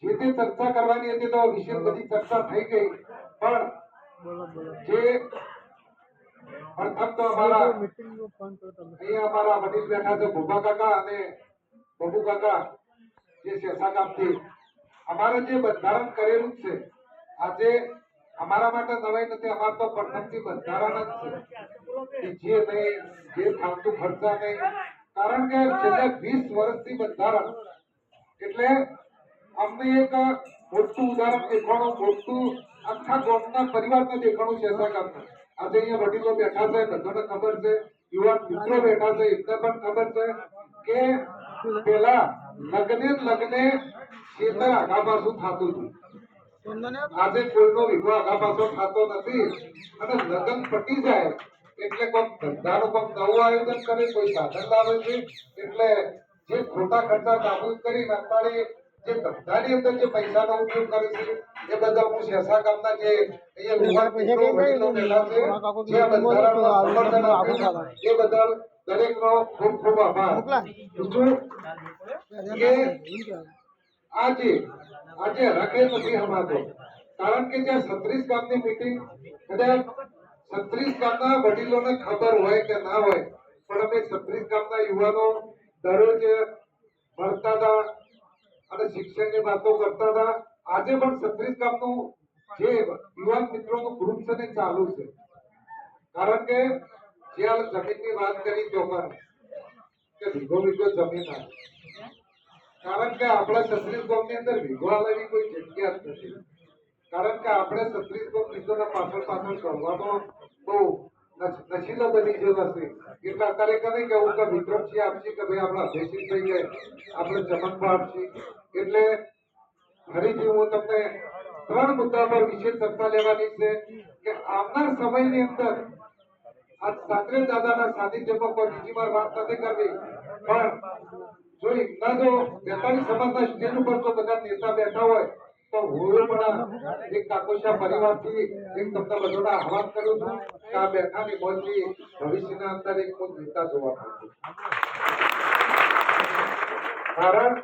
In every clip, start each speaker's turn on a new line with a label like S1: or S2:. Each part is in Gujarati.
S1: જે તે ચર્ચા કરવાની હતી તો વિશેષ બધી ચર્ચા થઈ ગઈ, પણ જે પ્રથમ તો અમારા અહીંયા અમારા વડીલ બેઠા છે ભૂપા કાકા અને બબુ કાકા, જે શેષા ગામથી અમારે જે બંધારણ કરેલું છે આજે અમારા માટે નવાઈ નથી, અમારે તો પ્રથમથી બંધારણ જ છે જે નહીં જે ફાલતુ ખર્ચા નહીં, કારણ કે છેલ્લા 20 વર્ષથી બંધારણ એટલે અમને એક મોટું ઉદાહરણ દેખાણું, મોટું આખા ગામના પરિવારને દેખાણું છે ગામના. આજે અહીંયા વડીલો બેઠા છે, બધાને ખબર છે, યુવાન મિત્રો બેઠા છે, એમને પણ ખબર છે કે પેલા લગ્ને ખેતર આગા પાછું થતું હતું. આજે કોઈનો વિવાહ આગા પાછો થતો નથી, અને લગ્ન પટી જાય એટલે કોઈ ધંધાનું કોઈ નવું આયોજન કરે, કોઈ સાધન લાવે છે, એટલે જે ખોટા ખર્ચા નાબૂદ કરી અત્યારે જે ધંધાની અંદર જે પૈસાનો ઉપયોગ કરે છે એ બદલ હું શેષા ગામના જે અહીંયા વડીલો બેઠા છે, જે બંધારણમાં સમર્થન આપ્યું એ બદલ દરેકનો ખૂબ ખૂબ આભાર. બીજું કે આજે રખે નથી હમાતો, કારણ કે જ્યાં 36 ગામની મીટિંગ કદાચ 36 ગામના વડીલોને ખબર હોય કે ના હોય, પણ અમે 36 ગામના યુવાનો દરરોજ મળતા હતા અને શિક્ષણની વાતો કરતા હતા. આજે પણ 36 ગામનું જે યુવાન મિત્રોનું ગ્રુપ છે ને ચાલુ છે, કારણ કે જ્યાં જમીનની વાત કરી ચોકર કે વીઘો જમીન આવે, કારણ કે આપણા 36 ગામની અંદર વીઘો આવેલી કોઈ જગ્યા જ નથી, કારણ કે આપણે 36 ગામ મિત્રોના પાછળ કરવામાં બહુ નશીલો બની ગયો નથી. એટલે અત્યારે કઈ કેવું કે વિક્રમ છે આપશે કે ભાઈ આપણા અભ્યાસી થઈ જાય, આપણે ચમકવા આપશે. એટલે ફરીથી હું તમને 3 મુદ્દા પર વિશેષ ચર્ચા લેવાની છે કે આવનાર સમયની અંદર આ સાત્રે દાદાના સાનિધ્યમાં કોઈ બીજી વાર વાત નથી કરવી, પણ જો એમના જો 43 સમાજના સ્ટેજ ઉપર જો બધા નેતા બેઠા હોય તો હું પણ એક કાકોશા પરિવારથી એક તમને બધાને આહવાન કરું છું કે આ બેઠાની મોજથી ભવિષ્યના અંદર એક હું નેતા જોવા માંગુ છું. કારણ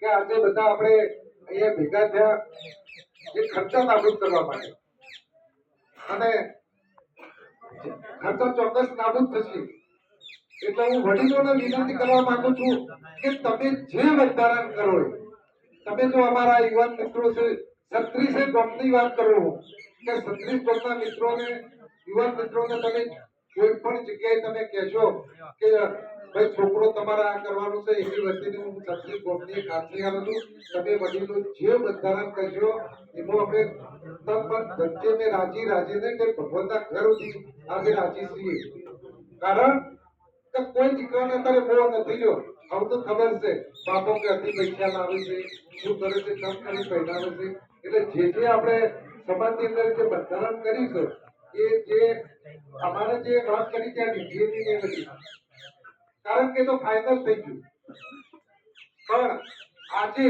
S1: કે આજે બધા આપણે અહીંયા ભેગા થયા એ ખર્ચા નાબૂદ કરવા માટે, અને ખર્ચો ચોક્કસ નાબૂદ થશે. એટલે હું વડીલોને વિનંતી કરવા માંગુ છું કે તમે જે બંધારણ કરો, તમે જો અમારા યુવાન મિત્રો છે 36 ગામની વાત કરું કે 36 ગામના મિત્રોને યુવાન મિત્રોને તમે કોઈ પણ જગ્યાએ તમે કહેશો કે ભાઈ છોકરો તમારા આ કરવાનું છે, એવી વસ્તુની હું 36 ગામની ખાતરી આપું છું. તમે વડીલો જે બંધારણ કહેશો એમાં અમે વચ્ચે મેં રાજી ને કે ભગવાનના ઘર સુધી આજે રાજી છીએ, કારણ કે કોઈ દીકરાને અત્યારે બહુ નથી જો હવે તો ખબર છે બાપો કે અતિ પૈસા લાવે છે, શું કરે છે, કામ કરી પહેરાવે છે. એટલે જે આપણે સમાજની અંદર જે બંધારણ કરી છે એ જે અમારે જે વાત કરી ત્યાં ડીજેની ને બધી, કારણ કે તો ફાઇનલ થઈ ગયું, પણ આજે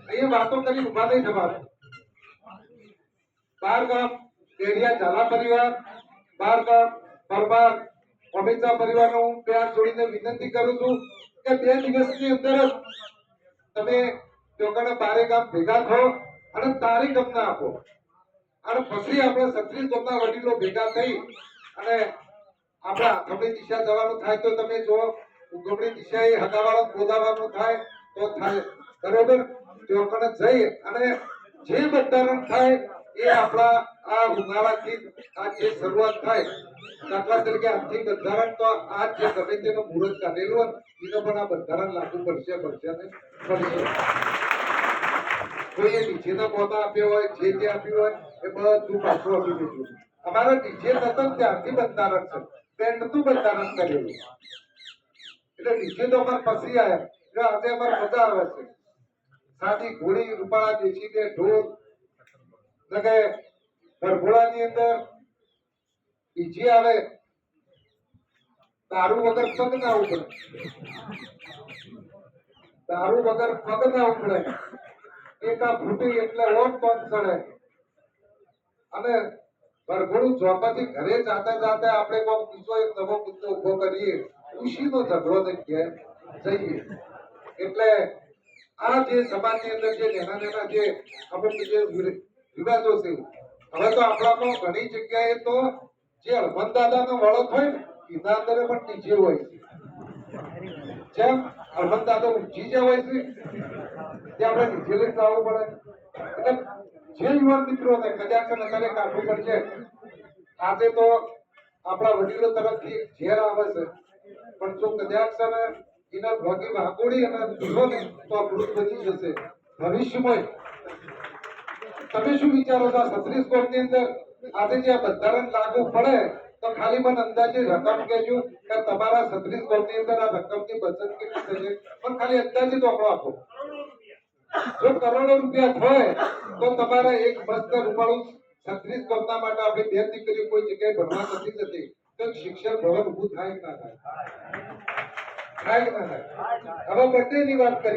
S1: અહીંયા વાતો કરી ઉભા નહીં થવાનું. 12 ગામ ડેડિયા ઝાલા પરિવાર, 12 ગામ પરમાર અમિતા પરિવારનો હું પ્યાર જોડીને વિનંતી કરું છું કે 2 દિવસની અંદર જ તમે લોકોને 12 ગામ ભેગા થો અને તારીખ અમને આપો, અને પછી આપણે 36 ગામના વડીલો ભેગા થઈ અને આપણા આથમણી દિશા જવાનું થાય તો તમે જો ઉગમણી દિશાએ હકાવાળો ગોદાવાનું થાય તો થાય, બરોબર. લોકોને જઈ અને જે બંધારણ થાય એ આપણા આ ઉનાળાથી આ જે શરૂઆત થાય, દાખલા તરીકે આજથી બંધારણ તો આજ જે ગમે તેનો મુહૂર્ત કાઢેલું હોય એનો પણ આ બંધારણ લાગુ પડશે ને પડશે. કોઈએ નીચેના પોતા આપ્યો હોય, જે આપ્યું હોય એ બધું પાછું આપી દીધું. અમારા નીચે નતું ત્યારથી બંધારણ છે, પેન્ટનું બંધારણ કરેલું, એટલે નીચે તો અમારે પછી આવ્યા એટલે આજે અમારે મજા આવે છે. સાદી ઘોડી રૂપાળા દેશી કે ઢોલ લગે ગરઘોડાની અંદર ડીજે આવે, દારૂ વગર પગ ના ઉખડે, દારૂ વગર પગ ના ઉખડે, એકા ફૂટી એટલે ઓટ પગ ચડે, અને ગરઘોડું ચોપાથી ઘરે જાતા જાતા આપણે કોઈ કિસ્સો એક નવો મુદ્દો ઉભો કરીએ, ખુશીનો ઝઘડો ને ઘેર જઈએ. એટલે આ જે સમાજની અંદર જે નાના નાના જે અમુક જે વિવાદો છે, હવે તો આપણામાં ઘણી જગ્યાએ તો જે હનુમાન દાદાનો વળત હોય ને એના અંદર પણ ડીજે હોય છે. જેમ હનુમાન દાદા ઊંચી જે હોય છે તે આપણે ડીજે લઈને આવવું પડે. એટલે જે યુવાન મિત્રોને કદાચ અત્યારે કાઢવું પડશે. આજે તો આપણા વડીલો તરફથી ઝેર આવે છે, પણ જો કદાચ છે ને એના ભોગી વાગોડી અને પીવો ને તો આ મૃત બની જશે ભવિષ્યમાં. તમે શું વિચારો છો? 36 ની અંદર આજે જે આ બંધારણ લાગુ પડે તો ખાલી મને અંદાજે રકમ કહેજો કે તમારા 36 ની અંદર આ રકમની બચત કેટલી થશે, પણ ખાલી અંદાજે તો આપો. જો કરોડો રૂપિયા થાય તો તમારે એક મસ્ત રૂપાળું 36 ગામના માટે આપણે બે દીકરીઓ કોઈ જગ્યાએ ભણવા નથી જતી તો શિક્ષણ ભવન ઊભું થાય કે ના થાય? થાય કે ના થાય? હવે બર્થડે ની વાત કરી.